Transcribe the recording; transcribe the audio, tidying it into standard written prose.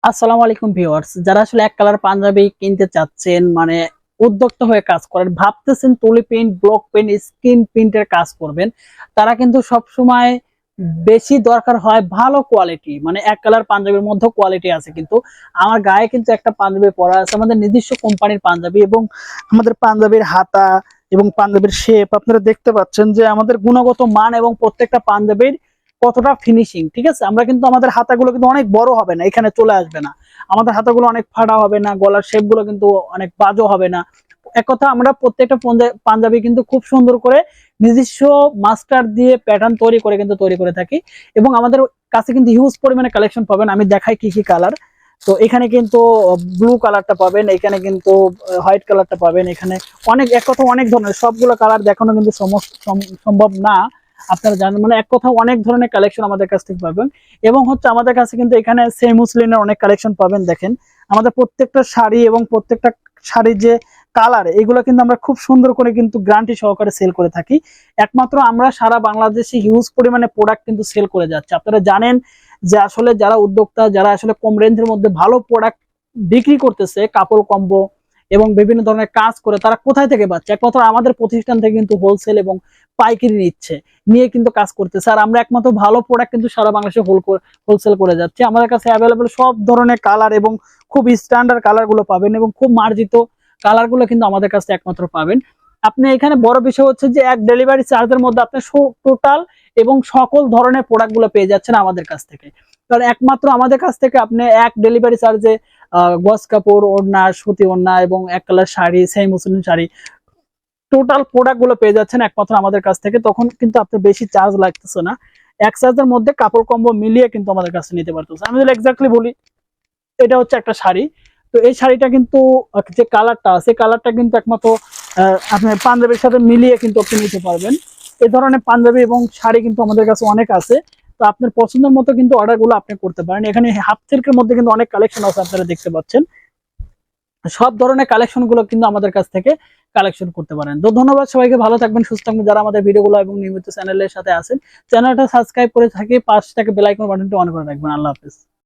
আসসালামু আলাইকুম ভিউয়ার্স, যারা আসলে এক কালার পাঞ্জাবি কিনতে চাচ্ছেন, মানে উদ্যোক্তা হয়ে কাজ করেন, ভাবতেছেন তুলি প্রিন্ট, ব্লক প্রিন্ট, স্ক্রিন প্রিন্টের কাজ করবেন, তারা কিন্তু সব সময় বেশি দরকার হয় ভালো কোয়ালিটি। মানে এক কালার পাঞ্জাবির মধ্যে কোয়ালিটি আছে, কিন্তু আমার গায়ে কিন্তু একটা পাঞ্জাবি পরা আছে আমাদের নিজস্ব কোম্পানির পাঞ্জাবি, এবং আমাদের পাঞ্জাবির হাতা এবং পাঞ্জাবির শেপ আপনারা দেখতে পাচ্ছেন যে আমাদের গুণগত মান এবং প্রত্যেকটা পাঞ্জাবির কতটা ফিনিশিং। ঠিক আছে, আমরা কিন্তু আমাদের হাতাগুলো কিন্তু অনেক বড় হবে না, এখানে চলে আসবে না, আমাদের হাতাগুলো অনেক ফাড়া হবে না, গলার শেপ গুলো কিন্তু অনেক বাজো হবে না। এক কথা, আমরা প্রত্যেকটা পাঞ্জাবি কিন্তু খুব সুন্দর করে নিজস্ব মাস্টার দিয়ে প্যাটার্ন তৈরি করে কিন্তু তৈরি করে থাকি, এবং আমাদের কাছে কিন্তু হিউজ পরিমাণে কালেকশন পাবেন। আমি দেখাই কি কি কালার। তো এখানে কিন্তু ব্লু কালারটা পাবেন, এখানে কিন্তু হোয়াইট কালারটা পাবেন, এখানে অনেক, এক কথা অনেক ধরনের, সবগুলো কালার দেখানো কিন্তু সম্ভব না। আপনারা জানেন, মানে এক কথা অনেক ধরনের কালেকশন আমাদের কাছ থেকে পাবেন। এবং হচ্ছে আমাদের কাছে কিন্তু এখানে সেম মুসলিনের অনেক কালেকশন পাবেন। দেখেন আমাদের প্রত্যেকটা শাড়ি এবং প্রত্যেকটা শাড়ির যে কালার, এগুলো কিন্তু আমরা খুব সুন্দর করে কিন্তু গ্যারান্টি সহকারে সেল করে থাকি। একমাত্র আমরা সারা বাংলাদেশে হিউজ পরিমাণে প্রোডাক্ট কিন্তু সেল করে যাচ্ছে। আপনারা জানেন যে আসলে যারা উদ্যোক্তা, যারা আসলে কম রেঞ্জের মধ্যে ভালো প্রোডাক্ট বিক্রি করতেছে, কাপড় কম্বো এবং বিভিন্ন ধরনের কাজ করে, তারা কোথায় থেকে পাচ্ছে? একমাত্র আমাদের প্রতিষ্ঠান থেকে কিন্তু হোলসেল এবং পাইকারি নিয়ে কিন্তু কাজ করতেছে। আর আমরা একমাত্র ভালো প্রোডাক্ট কিন্তু সারা বাংলাদেশে হোলসেল করে যাচ্ছি। আমাদের কাছে অ্যাভেলেবল সব ধরনের কালার এবং খুব স্ট্যান্ডার্ড কালার গুলো পাবেন, এবং খুব মার্জিত কালার গুলো কিন্তু আমাদের কাছে একমাত্র পাবেন। আপনি এখানে বড় বিষয় হচ্ছে যে এক ডেলিভারি চার্জের মধ্যে আপনি টোটাল এবং সকল ধরনের প্রোডাক্ট গুলো পেয়ে যাচ্ছেন আমাদের কাছ থেকে। কারণ একমাত্র আমাদের কাছ থেকে আপনি এক ডেলিভারি চার্জে গজ কাপড়, ওড়না, সুতি ওড়না এবং এক কালার শাড়ি, সেমি মুসলিম শাড়ি, টোটাল প্রোডাক্ট গুলো পেয়ে যাচ্ছেন একমাত্র আমাদের কাছ থেকে। তখন কিন্তু আপনার বেশি চার্জ লাগতেছে না, এক চার্জের মধ্যে কাপড় কম্বো মিলিয়ে কিন্তু আমাদের কাছে নিতে পারতেছে। আমি যদি এক্স্যাক্টলি বলি, এটা হচ্ছে একটা শাড়ি। তো এই শাড়িটা কিন্তু যে কালারটা আছে, কালারটা কিন্তু একমাত্র আপনি পাঞ্জাবির সাথে মিলিয়ে কিন্তু আপনি নিতে পারবেন। এই ধরনের পাঞ্জাবি এবং শাড়ি কিন্তু আমাদের কাছে অনেক আছে। তো আপনার পছন্দের মতো কিন্তু অর্ডার গুলো আপনি করতে পারেন। এখানে হাফ সিল্কের মধ্যে কিন্তু অনেক কালেকশন আছে, আপনারা দেখতে পাচ্ছেন। সব ধরনের কালেকশন গুলো কিন্তু আমাদের কাছ থেকে কালেকশন করতে পারেন। তো ধন্যবাদ সবাইকে, ভালো থাকবেন, সুস্থ থাকবেন। যারা আমাদের ভিডিওগুলো এবং নিয়মিত চ্যানেলের সাথে আছেন, চ্যানেলটা সাবস্ক্রাইব করে থাকে, পাশ থেকে বেল আইকন বাটনটি অন করে রাখবেন। আল্লাহ হাফেজ।